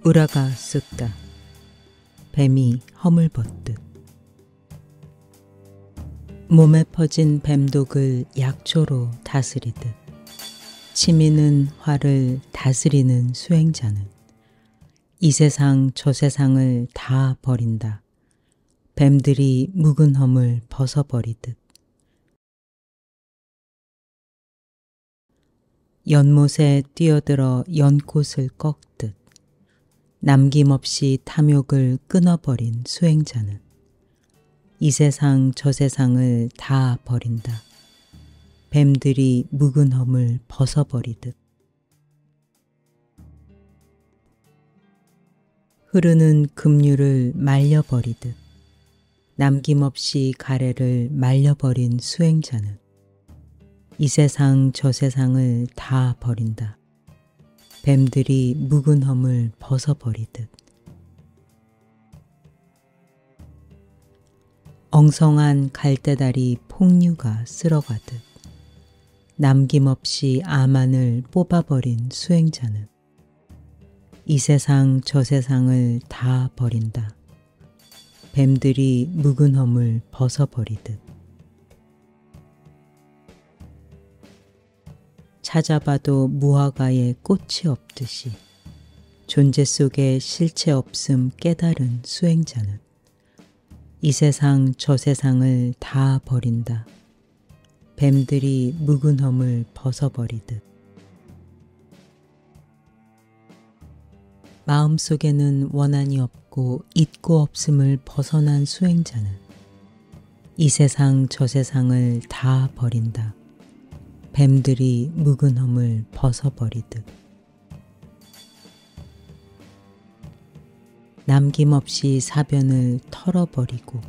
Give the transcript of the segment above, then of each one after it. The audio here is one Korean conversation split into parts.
우라가 쑥다. 뱀이 허물 벗듯. 몸에 퍼진 뱀독을 약초로 다스리듯 치미는 화를 다스리는 수행자는 이 세상 저 세상을 다 버린다. 뱀들이 묵은 허물 벗어버리듯. 연못에 뛰어들어 연꽃을 꺾듯 남김없이 탐욕을 끊어버린 수행자는 이 세상 저 세상을 다 버린다. 뱀들이 묵은 허물 벗어버리듯. 흐르는 급류를 말려버리듯 남김없이 가래를 말려버린 수행자는 이 세상 저 세상을 다 버린다. 뱀들이 묵은 허물 벗어버리듯. 엉성한 갈대다리 폭류가 쓸어가듯 남김없이 암안을 뽑아버린 수행자는 이 세상 저 세상을 다 버린다. 뱀들이 묵은 허물 벗어버리듯. 찾아봐도 무화과에 꽃이 없듯이 존재 속에 실체 없음 깨달은 수행자는 이 세상 저 세상을 다 버린다. 뱀들이 묵은 허물 벗어버리듯. 마음속에는 원한이 없고 있고 없음을 벗어난 수행자는 이 세상 저 세상을 다 버린다. 뱀들이 묵은 허물 벗어버리듯. 남김없이 사변을 털어버리고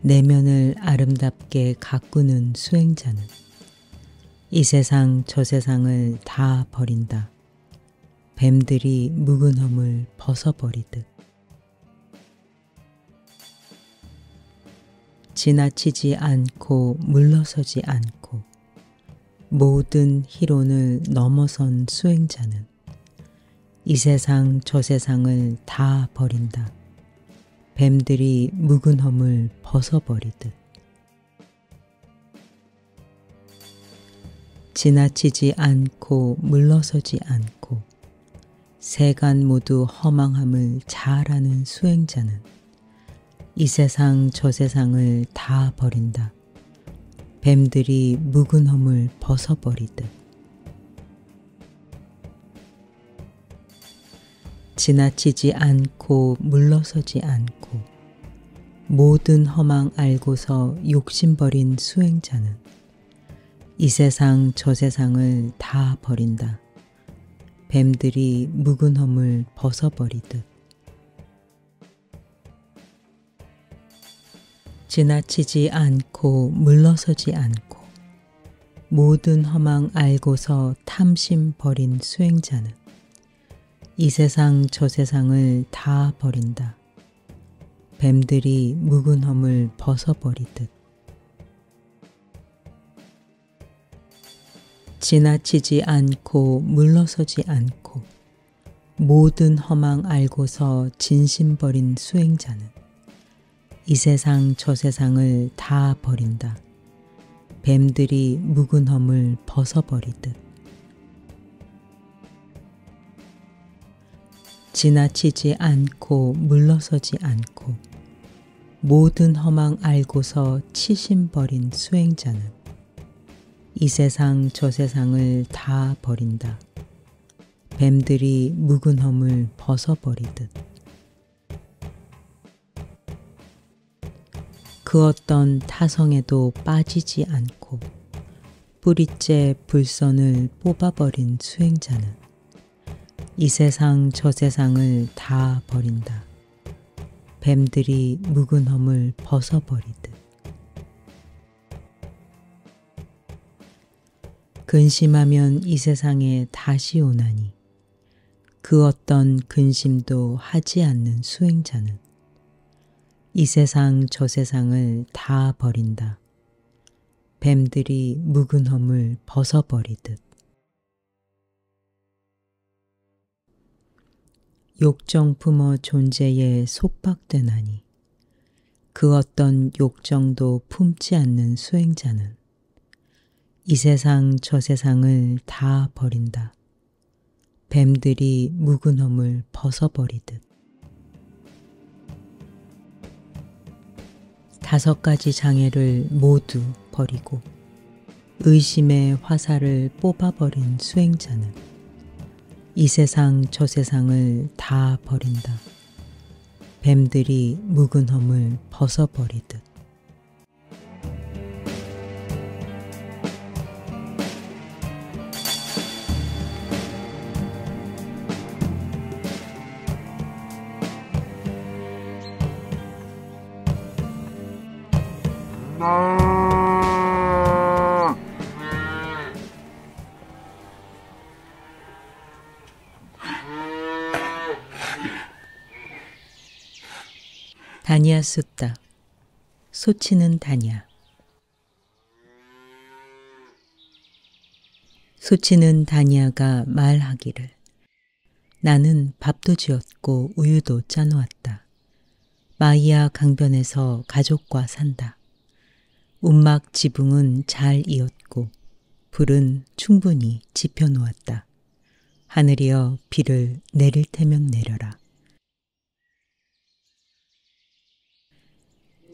내면을 아름답게 가꾸는 수행자는 이 세상 저 세상을 다 버린다. 뱀들이 묵은 허물 벗어버리듯. 지나치지 않고 물러서지 않고 모든 희론을 넘어선 수행자는 이 세상 저 세상을 다 버린다. 뱀들이 묵은 허물 벗어버리듯. 지나치지 않고 물러서지 않고 세간 모두 허망함을 잘 아는 수행자는 이 세상 저 세상을 다 버린다. 뱀들이 묵은 허물 벗어버리듯. 지나치지 않고 물러서지 않고 모든 허망 알고서 욕심버린 수행자는 이 세상 저 세상을 다 버린다. 뱀들이 묵은 허물 벗어버리듯. 지나치지 않고 물러서지 않고 모든 허망 알고서 탐심 버린 수행자는 이 세상 저 세상을 다 버린다. 뱀들이 묵은 허물 벗어버리듯. 지나치지 않고 물러서지 않고 모든 허망 알고서 진심 버린 수행자는 이 세상 저 세상을 다 버린다. 뱀들이 묵은 허물 벗어버리듯. 지나치지 않고 물러서지 않고 모든 허망 알고서 치심 버린 수행자는 이 세상 저 세상을 다 버린다. 뱀들이 묵은 허물 벗어버리듯. 그 어떤 타성에도 빠지지 않고 뿌리째 불선을 뽑아버린 수행자는 이 세상 저 세상을 다 버린다. 뱀들이 묵은 허물 벗어버리듯. 근심하면 이 세상에 다시 오나니 그 어떤 근심도 하지 않는 수행자는 이 세상 저 세상을 다 버린다. 뱀들이 묵은 허물 벗어버리듯. 욕정 품어 존재에 속박되나니 그 어떤 욕정도 품지 않는 수행자는 이 세상 저 세상을 다 버린다. 뱀들이 묵은 허물 벗어버리듯. 5가지 장애를 모두 버리고 의심의 화살을 뽑아버린 수행자는 이 세상 저 세상을 다 버린다. 뱀들이 묵은 허물 벗어버리듯. 다니아 숫다. 소치는 다니아. 소치는 다니아가 말하기를 나는 밥도 지었고 우유도 짜놓았다. 마이야 강변에서 가족과 산다. 움막 지붕은 잘 이었고 불은 충분히 지펴놓았다. 하늘이여 비를 내릴 테면 내려라.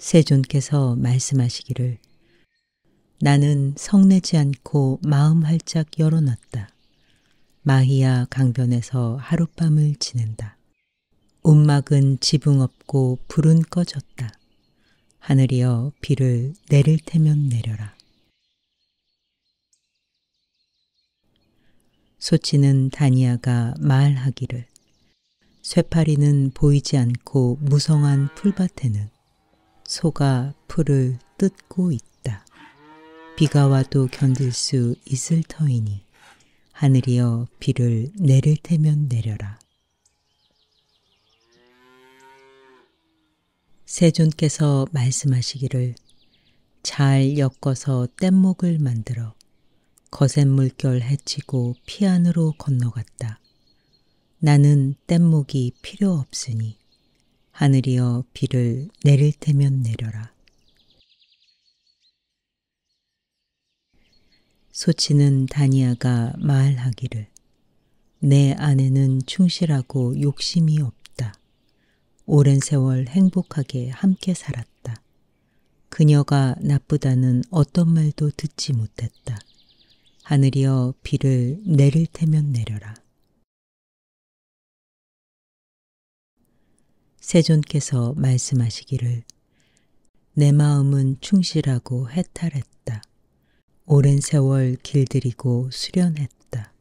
세존께서 말씀하시기를 나는 성내지 않고 마음 활짝 열어놨다. 마히야 강변에서 하룻밤을 지낸다. 움막은 지붕 없고 불은 꺼졌다. 하늘이여 비를 내릴 테면 내려라. 소치는 다니아가 말하기를 쇠파리는 보이지 않고 무성한 풀밭에는 소가 풀을 뜯고 있다. 비가 와도 견딜 수 있을 터이니 하늘이여 비를 내릴 테면 내려라. 세존께서 말씀하시기를 잘 엮어서 뗏목을 만들어 거센 물결 헤치고 피 안으로 건너갔다. 나는 뗏목이 필요 없으니 하늘이여 비를 내릴 테면 내려라. 소치는 다니아가 말하기를 내 안에는 충실하고 욕심이 없다. 오랜 세월 행복하게 함께 살았다. 그녀가 나쁘다는 어떤 말도 듣지 못했다. 하늘이여 비를 내릴 테면 내려라. 세존께서 말씀하시기를 내 마음은 충실하고 해탈했다. 오랜 세월 길들이고 수련했다.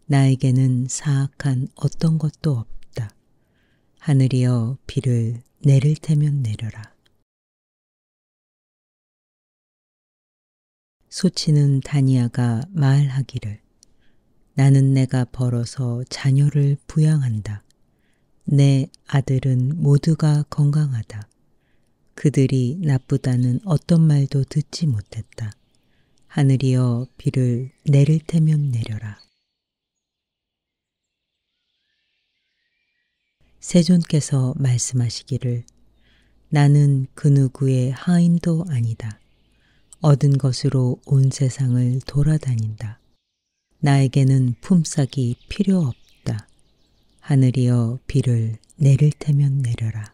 나에게는 사악한 어떤 것도 없다. 하늘이여 비를 내릴 테면 내려라. 소치는 다니아가 말하기를 나는 내가 벌어서 자녀를 부양한다. 내 아들은 모두가 건강하다. 그들이 나쁘다는 어떤 말도 듣지 못했다. 하늘이여 비를 내릴 테면 내려라. 세존께서 말씀하시기를 나는 그 누구의 하인도 아니다. 얻은 것으로 온 세상을 돌아다닌다. 나에게는 품삯이 필요 없다. 하늘이여 비를 내릴 테면 내려라.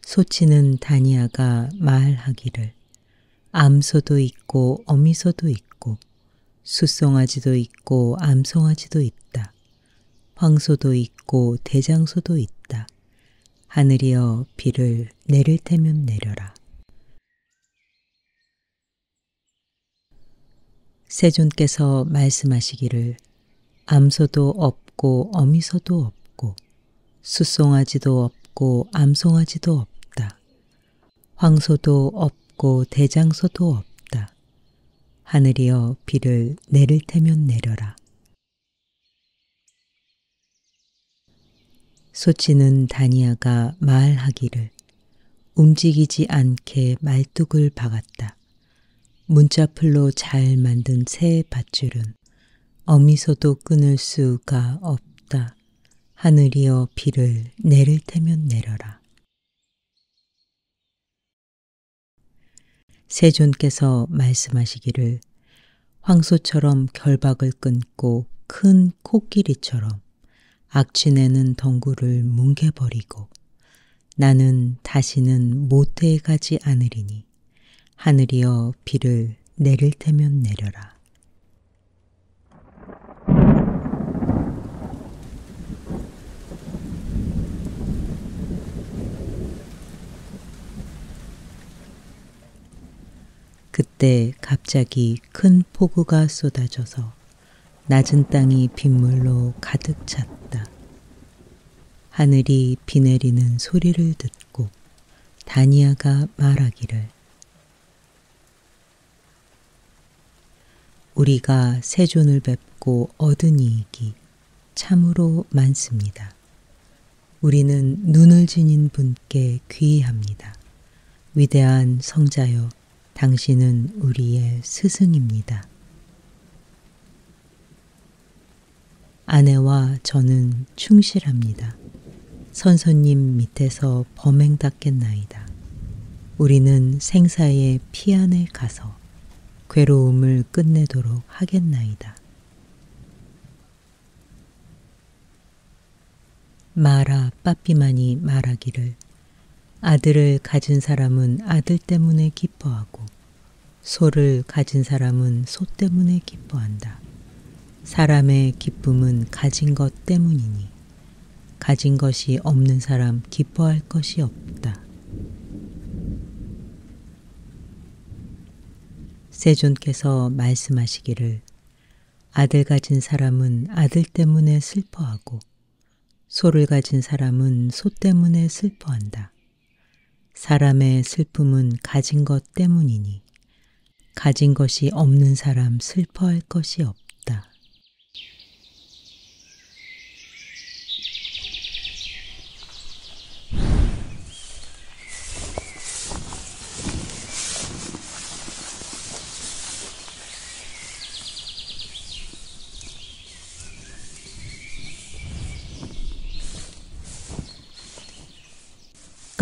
소치는 다니아가 말하기를 암소도 있고 어미소도 있고 숫송아지도 있고 암송아지도 있다. 황소도 있고 대장소도 있다. 하늘이여 비를 내릴 테면 내려라. 세존께서 말씀하시기를 암소도 없고 어미소도 없고 숫송아지도 없고 암송아지도 없다. 황소도 없고 대장소도 없다. 하늘이여 비를 내릴 테면 내려라. 소치는 다니아가 말하기를 움직이지 않게 말뚝을 박았다. 문자풀로 잘 만든 새 밧줄은 어미서도 끊을 수가 없다. 하늘이여 비를 내릴 테면 내려라. 세존께서 말씀하시기를 황소처럼 결박을 끊고 큰 코끼리처럼 악취내는 덩굴을 뭉개버리고 나는 다시는 모태에 가지 않으리니 하늘이여 비를 내릴 테면 내려라. 그때 갑자기 큰 폭우가 쏟아져서 낮은 땅이 빗물로 가득 찼다. 하늘이 비 내리는 소리를 듣고 다니아가 말하기를 우리가 세존을 뵙고 얻은 이익이 참으로 많습니다. 우리는 눈을 지닌 분께 귀의합니다. 위대한 성자여, 당신은 우리의 스승입니다. 아내와 저는 충실합니다. 선선님 밑에서 범행받겠나이다. 우리는 생사의 피 안에 가서 괴로움을 끝내도록 하겠나이다. 마라 빠삐만이 말하기를 아들을 가진 사람은 아들 때문에 기뻐하고 소를 가진 사람은 소 때문에 기뻐한다. 사람의 기쁨은 가진 것 때문이니 가진 것이 없는 사람 기뻐할 것이 없다. 세존께서 말씀하시기를 아들 가진 사람은 아들 때문에 슬퍼하고 소를 가진 사람은 소 때문에 슬퍼한다. 사람의 슬픔은 가진 것 때문이니 가진 것이 없는 사람 슬퍼할 것이 없다.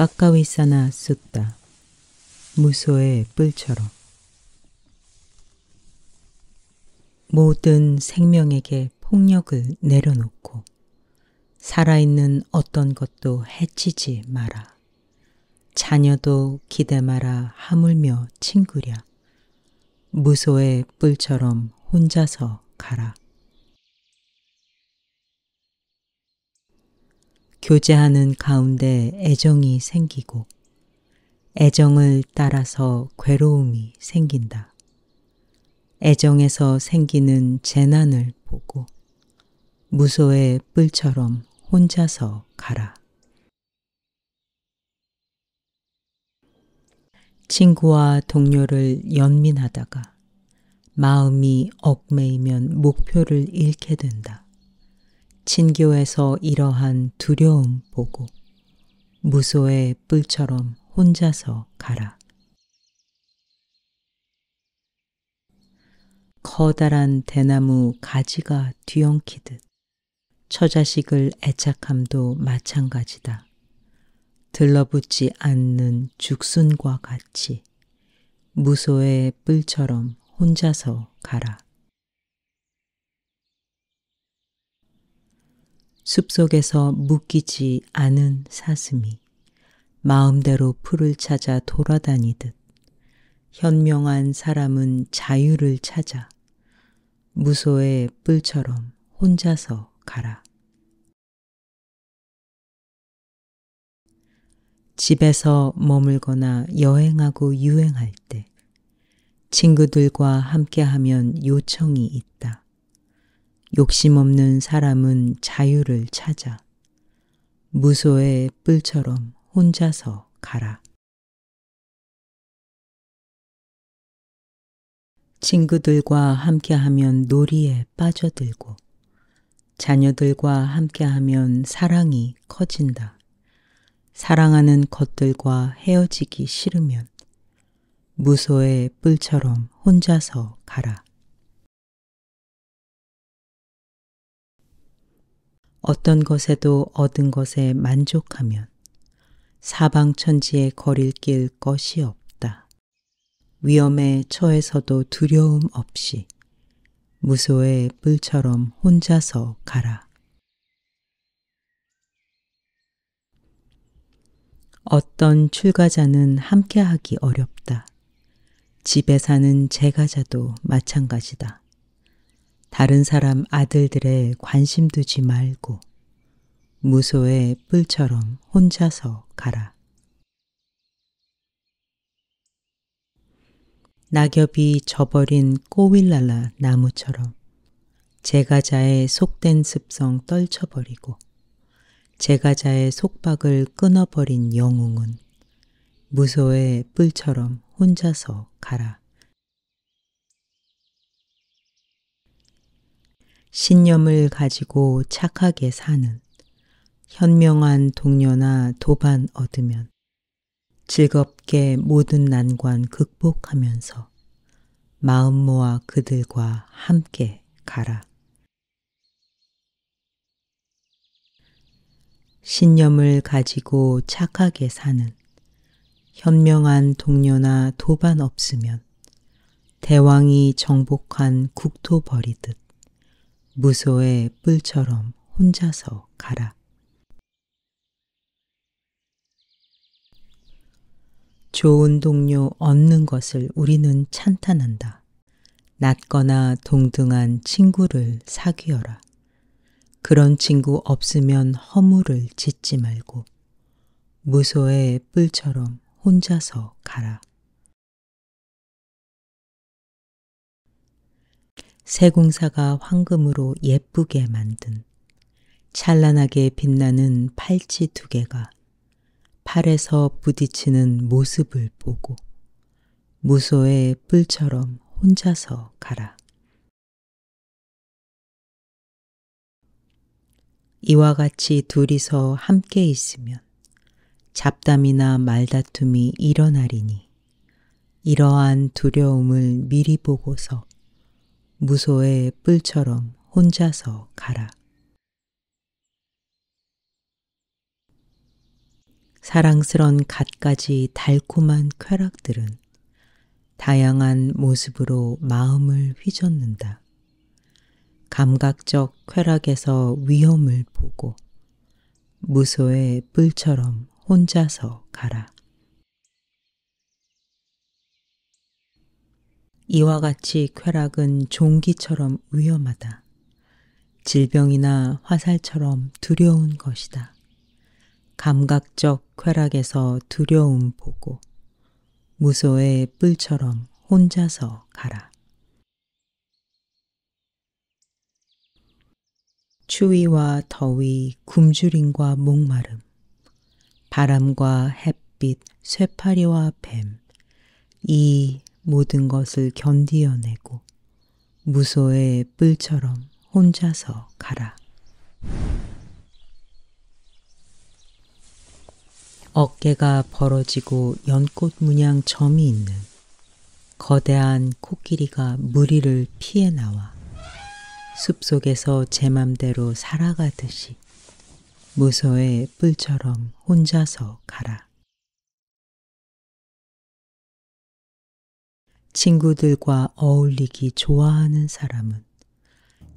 까까위사나 숫다. 무소의 뿔처럼 모든 생명에게 폭력을 내려놓고 살아있는 어떤 것도 해치지 마라. 자녀도 기대 마라 하물며 친구랴. 무소의 뿔처럼 혼자서 가라. 교제하는 가운데 애정이 생기고 애정을 따라서 괴로움이 생긴다. 애정에서 생기는 재난을 보고 무소의 뿔처럼 혼자서 가라. 친구와 동료를 연민하다가 마음이 얽매이면 목표를 잃게 된다. 친교에서 이러한 두려움 보고 무소의 뿔처럼 혼자서 가라. 커다란 대나무 가지가 뒤엉키듯 처자식을 애착함도 마찬가지다. 들러붙지 않는 죽순과 같이 무소의 뿔처럼 혼자서 가라. 숲속에서 묶이지 않은 사슴이 마음대로 풀을 찾아 돌아다니듯 현명한 사람은 자유를 찾아 무소의 뿔처럼 혼자서 가라. 집에서 머물거나 여행하고 유행할 때 친구들과 함께하면 요청이 있다. 욕심 없는 사람은 자유를 찾아 무소의 뿔처럼 혼자서 가라. 친구들과 함께하면 놀이에 빠져들고 자녀들과 함께하면 사랑이 커진다. 사랑하는 것들과 헤어지기 싫으면 무소의 뿔처럼 혼자서 가라. 어떤 것에도 얻은 것에 만족하면 사방천지에 거릴길 것이 없다. 위험에 처해서도 두려움 없이 무소의 뿔처럼 혼자서 가라. 어떤 출가자는 함께하기 어렵다. 집에 사는 제가자도 마찬가지다. 다른 사람 아들들에 관심 두지 말고 무소의 뿔처럼 혼자서 가라. 낙엽이 져버린 꼬윌랄라 나무처럼 제가자의 속된 습성 떨쳐버리고 제가자의 속박을 끊어버린 영웅은 무소의 뿔처럼 혼자서 가라. 신념을 가지고 착하게 사는 현명한 동료나 도반 얻으면 즐겁게 모든 난관 극복하면서 마음 모아 그들과 함께 가라. 신념을 가지고 착하게 사는 현명한 동료나 도반 없으면 대왕이 정복한 국토 버리듯 무소의 뿔처럼 혼자서 가라. 좋은 동료 얻는 것을 우리는 찬탄한다. 낮거나 동등한 친구를 사귀어라. 그런 친구 없으면 허물을 짓지 말고 무소의 뿔처럼 혼자서 가라. 세공사가 황금으로 예쁘게 만든 찬란하게 빛나는 팔찌 2개가 팔에서 부딪히는 모습을 보고 무소의 뿔처럼 혼자서 가라. 이와 같이 둘이서 함께 있으면 잡담이나 말다툼이 일어나리니 이러한 두려움을 미리 보고서 무소의 뿔처럼 혼자서 가라. 사랑스런 갖가지 달콤한 쾌락들은 다양한 모습으로 마음을 휘젓는다. 감각적 쾌락에서 위험을 보고 무소의 뿔처럼 혼자서 가라. 이와 같이 쾌락은 종기처럼 위험하다. 질병이나 화살처럼 두려운 것이다. 감각적 쾌락에서 두려움 보고 무소의 뿔처럼 혼자서 가라. 추위와 더위, 굶주림과 목마름, 바람과 햇빛, 쇠파리와 뱀, 이 모든 것을 견디어내고 무소의 뿔처럼 혼자서 가라. 어깨가 벌어지고 연꽃 문양 점이 있는 거대한 코끼리가 무리를 피해 나와 숲속에서 제 맘대로 살아가듯이 무소의 뿔처럼 혼자서 가라. 친구들과 어울리기 좋아하는 사람은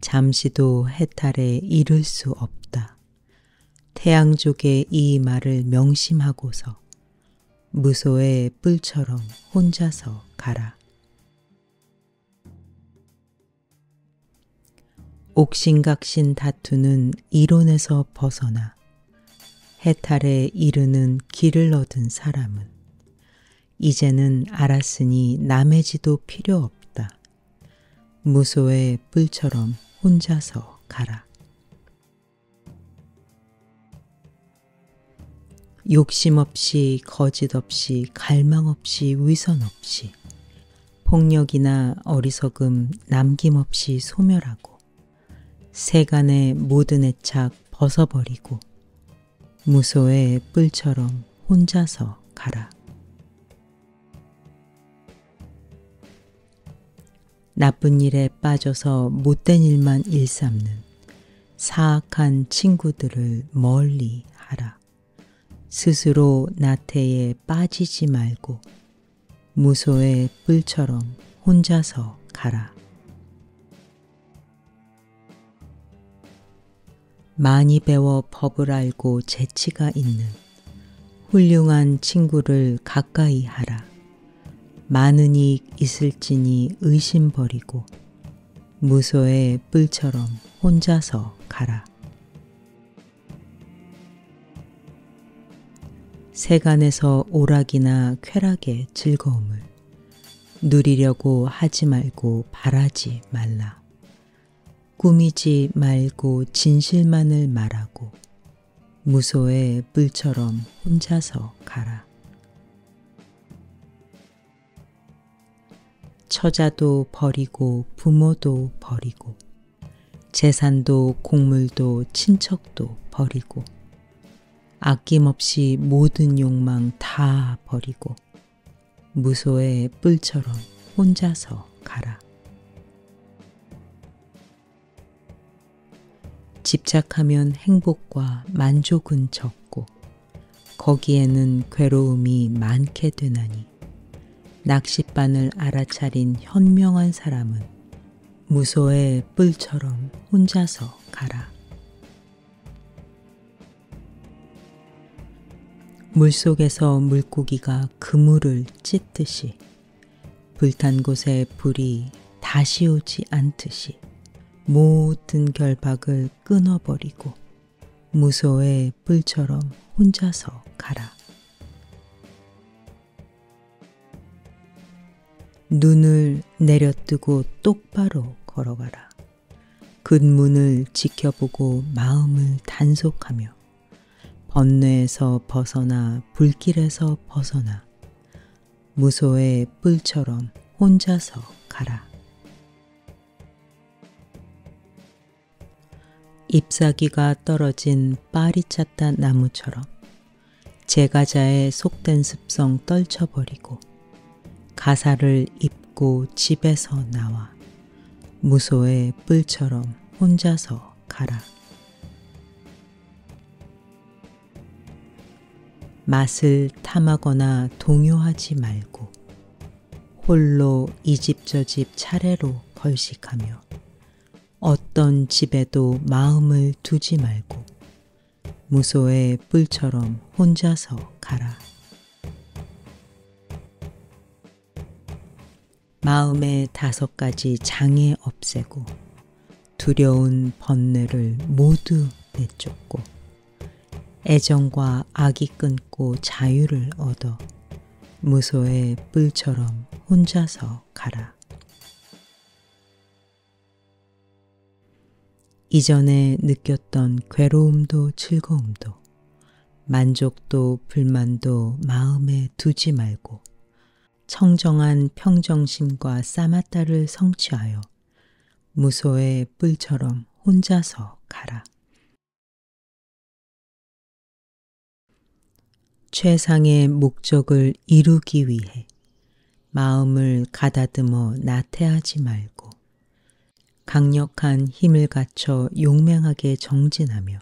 잠시도 해탈에 이를 수 없다. 태양족의 이 말을 명심하고서 무소의 뿔처럼 혼자서 가라. 옥신각신 다투는 이론에서 벗어나 해탈에 이르는 길을 얻은 사람은 이제는 알았으니 남의 지도 필요 없다. 무소의 뿔처럼 혼자서 가라. 욕심 없이 거짓 없이 갈망 없이 위선 없이 폭력이나 어리석음 남김없이 소멸하고 세간의 모든 애착 벗어버리고 무소의 뿔처럼 혼자서 가라. 나쁜 일에 빠져서 못된 일만 일삼는 사악한 친구들을 멀리 하라. 스스로 나태에 빠지지 말고 무소의 뿔처럼 혼자서 가라. 많이 배워 법을 알고 재치가 있는 훌륭한 친구를 가까이 하라. 많은 이익 있을지니 의심 버리고 무소의 뿔처럼 혼자서 가라. 세간에서 오락이나 쾌락의 즐거움을 누리려고 하지 말고 바라지 말라. 꾸미지 말고 진실만을 말하고 무소의 뿔처럼 혼자서 가라. 처자도 버리고 부모도 버리고 재산도 곡물도 친척도 버리고 아낌없이 모든 욕망 다 버리고 무소의 뿔처럼 혼자서 가라. 집착하면 행복과 만족은 적고 거기에는 괴로움이 많게 되나니 낚싯바늘 알아차린 현명한 사람은 무소의 뿔처럼 혼자서 가라. 물속에서 물고기가 그물을 찢듯이 불탄 곳에 불이 다시 오지 않듯이 모든 결박을 끊어버리고 무소의 뿔처럼 혼자서 가라. 눈을 내려뜨고 똑바로 걸어가라. 근문을 지켜보고 마음을 단속하며 번뇌에서 벗어나 불길에서 벗어나 무소의 뿔처럼 혼자서 가라. 잎사귀가 떨어진 파리차타 나무처럼 제가자의 속된 습성 떨쳐버리고 가사를 입고 집에서 나와 무소의 뿔처럼 혼자서 가라. 맛을 탐하거나 동요하지 말고 홀로 이 집 저 집 차례로 걸식하며 어떤 집에도 마음을 두지 말고 무소의 뿔처럼 혼자서 가라. 마음의 5가지 장애 없애고 두려운 번뇌를 모두 내쫓고 애정과 악이 끊고 자유를 얻어 무소의 뿔처럼 혼자서 가라. 이전에 느꼈던 괴로움도 즐거움도 만족도 불만도 마음에 두지 말고 청정한 평정심과 사마타를 성취하여 무소의 뿔처럼 혼자서 가라. 최상의 목적을 이루기 위해 마음을 가다듬어 나태하지 말고 강력한 힘을 갖춰 용맹하게 정진하며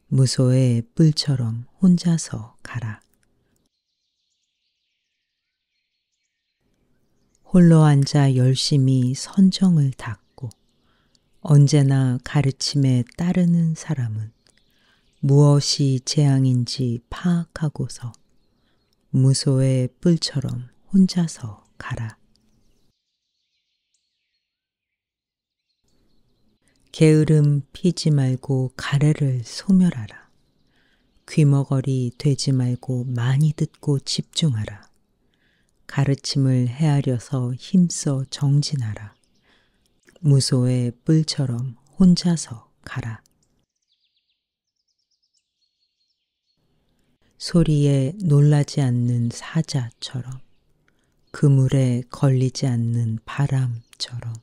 무소의 뿔처럼 혼자서 가라. 홀로 앉아 열심히 선정을 닦고 언제나 가르침에 따르는 사람은 무엇이 재앙인지 파악하고서 무소의 뿔처럼 혼자서 가라. 게으름 피지 말고 가래를 소멸하라. 귀머거리 되지 말고 많이 듣고 집중하라. 가르침을 헤아려서 힘써 정진하라. 무소의 뿔처럼 혼자서 가라. 소리에 놀라지 않는 사자처럼 그물에 걸리지 않는 바람처럼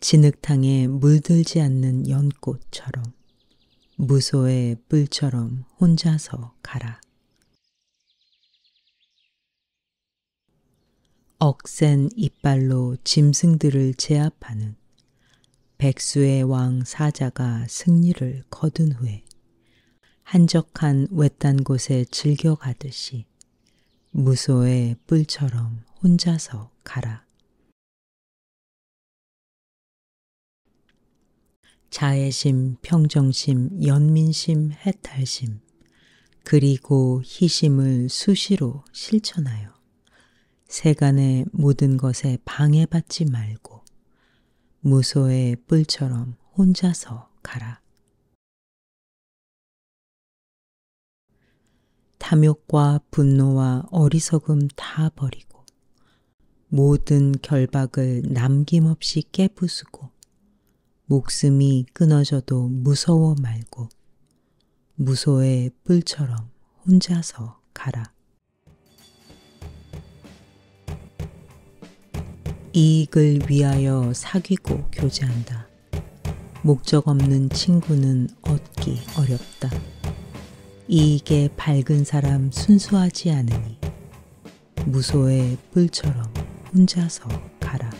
진흙탕에 물들지 않는 연꽃처럼 무소의 뿔처럼 혼자서 가라. 억센 이빨로 짐승들을 제압하는 백수의 왕 사자가 승리를 거둔 후에 한적한 외딴 곳에 즐겨 가듯이 무소의 뿔처럼 혼자서 가라. 자애심, 평정심, 연민심, 해탈심, 그리고 희심을 수시로 실천하여 세간의 모든 것에 방해받지 말고 무소의 뿔처럼 혼자서 가라. 탐욕과 분노와 어리석음 다 버리고 모든 결박을 남김없이 깨부수고 목숨이 끊어져도 무서워 말고 무소의 뿔처럼 혼자서 가라. 이익을 위하여 사귀고 교제한다. 목적 없는 친구는 얻기 어렵다. 이익에 밝은 사람 순수하지 않으니 무소의 뿔처럼 혼자서 가라.